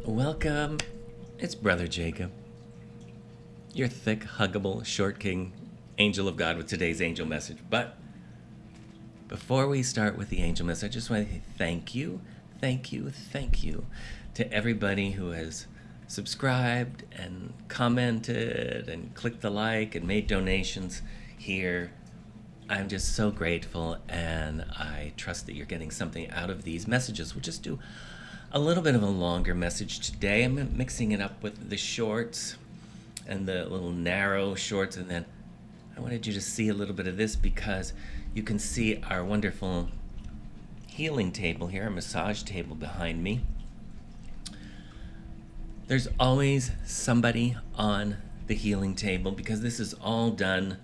Welcome. It's Brother Jacob, your thick, huggable, short king, angel of God with today's angel message. But before we start with the angel message, I just want to say thank you to everybody who has subscribed and commented and clicked the like and made donations here. I'm just so grateful, and I trust that you're getting something out of these messages. We'll just do a little bit of a longer message today. I'm mixing it up with the shorts and the little narrow shorts, and then I wanted you to see a little bit of this because you can see our wonderful healing table here, our massage table behind me. There's always somebody on the healing table because this is all done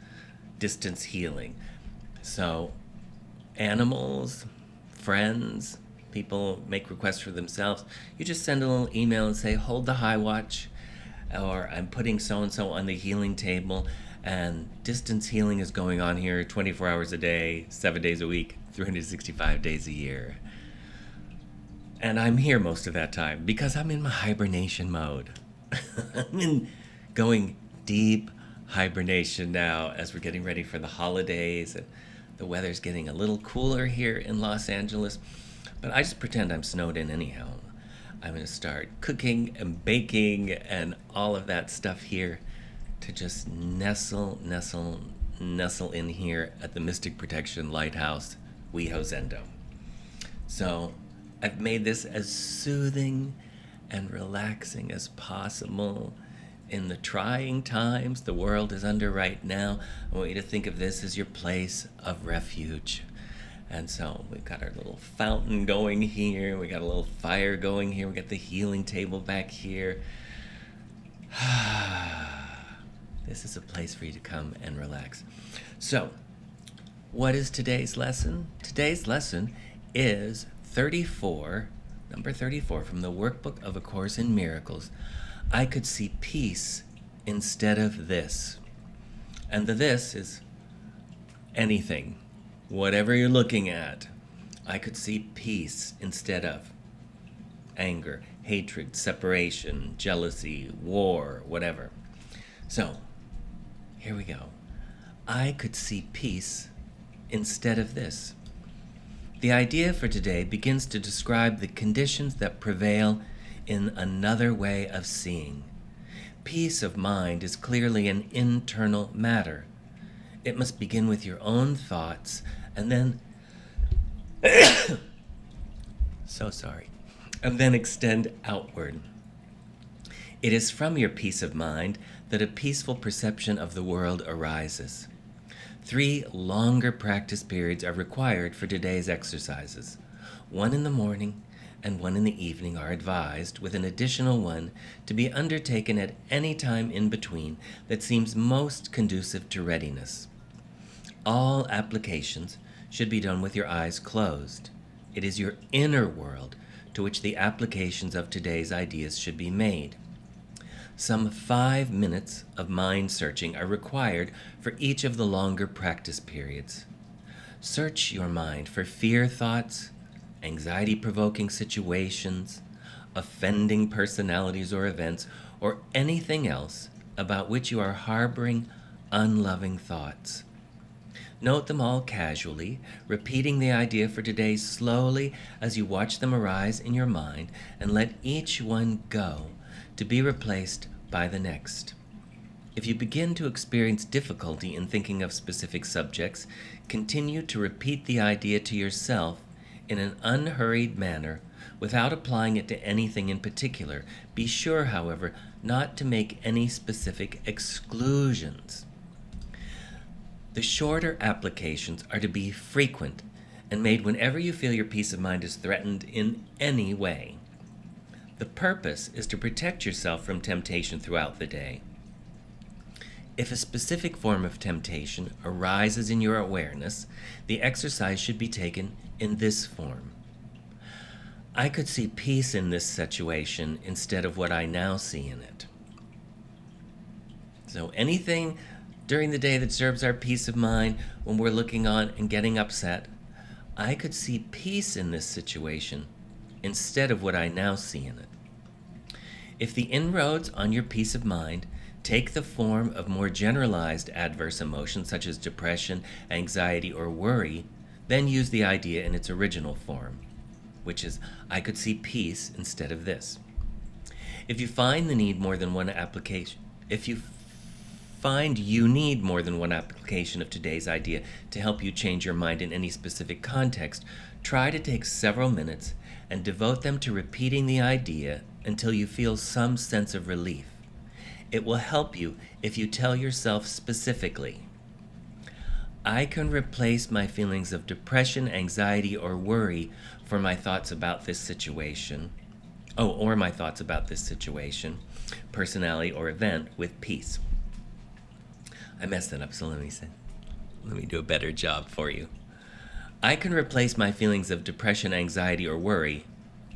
distance healing. So animals, friends, people make requests for themselves. You just send a little email and say, hold the high watch, or I'm putting so-and-so on the healing table, and distance healing is going on here 24 hours a day, 7 days a week, 365 days a year. And I'm here most of that time because I'm in my hibernation mode. I'm in going deep hibernation now as we're getting ready for the holidays, and the weather's getting a little cooler here in Los Angeles. But I just pretend I'm snowed in anyhow. I'm going to start cooking and baking and all of that stuff here to just nestle in here at the Mystic Protection Lighthouse, Wehozendo. So I've made this as soothing and relaxing as possible in the trying times the world is under right now. I want you to think of this as your place of refuge. And so we've got our little fountain going here. We got a little fire going here. We got the healing table back here. This is a place for you to come and relax. So, what is today's lesson? Today's lesson is number 34 from the workbook of A Course in Miracles. I could see peace instead of this. And the this is anything, whatever you're looking at. I could see peace instead of anger, hatred, separation, jealousy, war, whatever. So, here we go. I could see peace instead of this. The idea for today begins to describe the conditions that prevail in another way of seeing. Peace of mind is clearly an internal matter. It must begin with your own thoughts and then and then extend outward. It is from your peace of mind that a peaceful perception of the world arises. 3 longer practice periods are required for today's exercises. 1 in the morning and 1 in the evening are advised, with an additional 1 to be undertaken at any time in between that seems most conducive to readiness. All applications should be done with your eyes closed. It is your inner world to which the applications of today's ideas should be made. Some 5 minutes of mind searching are required for each of the longer practice periods. Search your mind for fear thoughts, anxiety-provoking situations, offending personalities or events, or anything else about which you are harboring unloving thoughts. Note them all casually, repeating the idea for today slowly as you watch them arise in your mind, and let each one go to be replaced by the next. If you begin to experience difficulty in thinking of specific subjects, continue to repeat the idea to yourself in an unhurried manner without applying it to anything in particular. Be sure, however, not to make any specific exclusions. The shorter applications are to be frequent and made whenever you feel your peace of mind is threatened in any way. The purpose is to protect yourself from temptation throughout the day. If a specific form of temptation arises in your awareness, the exercise should be taken in this form. I could see peace in this situation instead of what I now see in it. So anything during the day that disturbs our peace of mind when we're looking on and getting upset, I could see peace in this situation instead of what I now see in it. If the inroads on your peace of mind take the form of more generalized adverse emotions such as depression, anxiety, or worry, then use the idea in its original form, which is, I could see peace instead of this. If you find you need more than one application of today's idea to help you change your mind in any specific context, try to take several minutes and devote them to repeating the idea until you feel some sense of relief. It will help you if you tell yourself specifically, I can replace my feelings of depression, anxiety, or worry for my thoughts about this situation. Or my thoughts about this situation, personality, or event with peace. I messed that up, so let me do a better job for you. I can replace my feelings of depression, anxiety, or worry,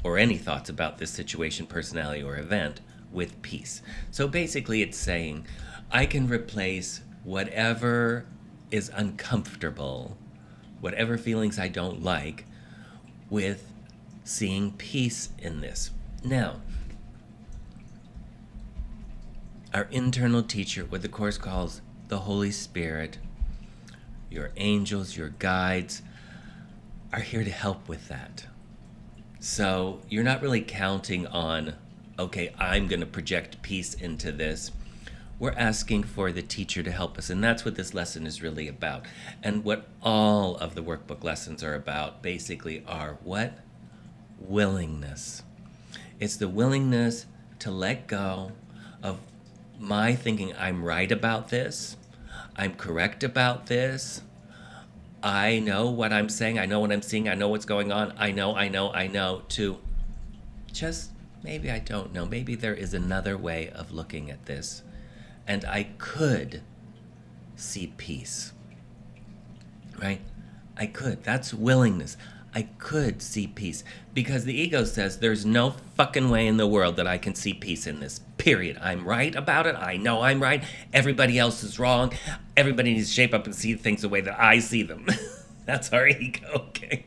or any thoughts about this situation, personality, or event with peace. So basically it's saying, I can replace whatever is uncomfortable, whatever feelings I don't like, with seeing peace in this. Now, our internal teacher, what the Course calls the Holy Spirit, your angels, your guides, are here to help with that. So you're not really counting on, okay, I'm going to project peace into this. We're asking for the teacher to help us, and that's what this lesson is really about. And what all of the workbook lessons are about, basically, are what? Willingness. It's the willingness to let go of my thinking I'm right about this, I'm correct about this, I know what I'm saying, I know what I'm seeing, I know what's going on, I know, to just, maybe I don't know, maybe there is another way of looking at this, and I could see peace, right? I could. That's willingness. I could see peace, because the ego says there's no fucking way in the world that I can see peace in this, period. I'm right about it. I know I'm right. Everybody else is wrong. Everybody needs to shape up and see things the way that I see them. That's our ego, okay?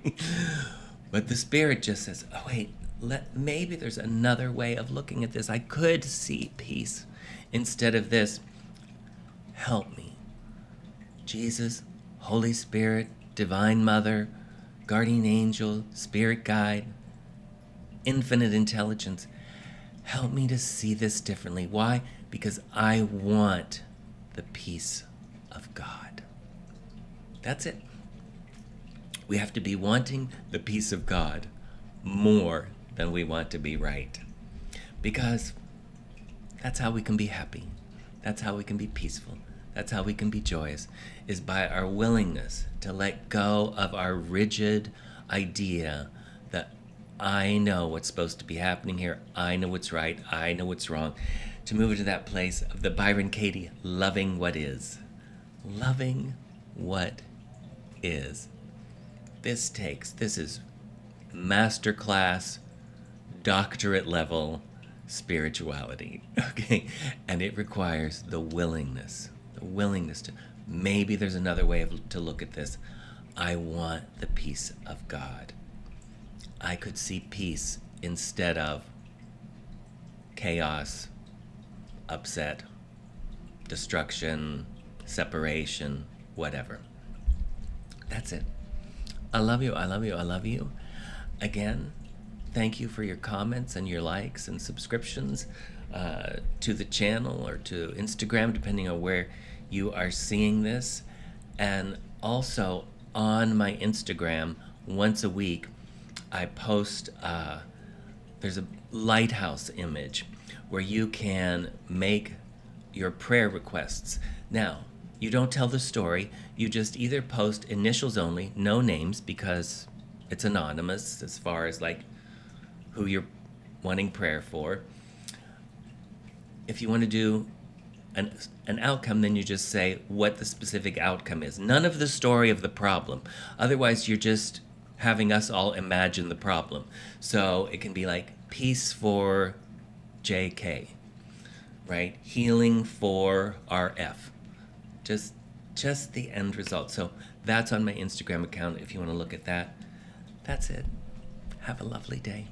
But the Spirit just says, oh wait, maybe there's another way of looking at this. I could see peace instead of this. Help me. Jesus, Holy Spirit, Divine Mother, Guardian Angel, Spirit Guide, Infinite Intelligence, help me to see this differently. Why? Because I want the peace of God. That's it. We have to be wanting the peace of God more than we want to be right. Because that's how we can be happy. That's how we can be peaceful. That's how we can be joyous, is by our willingness to let go of our rigid idea that I know what's supposed to be happening here, I know what's right, I know what's wrong, to move into that place of the Byron Katie, loving what is. Loving what is. This is masterclass, doctorate level spirituality, okay? And it requires the willingness to, maybe there's another way to look at this. I want the peace of God. I could see peace instead of chaos, upset, destruction, separation, whatever. That's it. I love you, I love you, I love you. Again, thank you for your comments and your likes and subscriptions to the channel or to Instagram, depending on where you are seeing this. And also on my Instagram, once a week, I post, there's a lighthouse image where you can make your prayer requests. Now, you don't tell the story, you just either post initials only, no names, because it's anonymous as far as like who you're wanting prayer for. If you want to do an outcome, then you just say what the specific outcome is. None of the story of the problem. Otherwise, you're just having us all imagine the problem. So it can be like peace for JK, right? Healing for RF. Just the end result. So that's on my Instagram account if you want to look at that. That's it. Have a lovely day.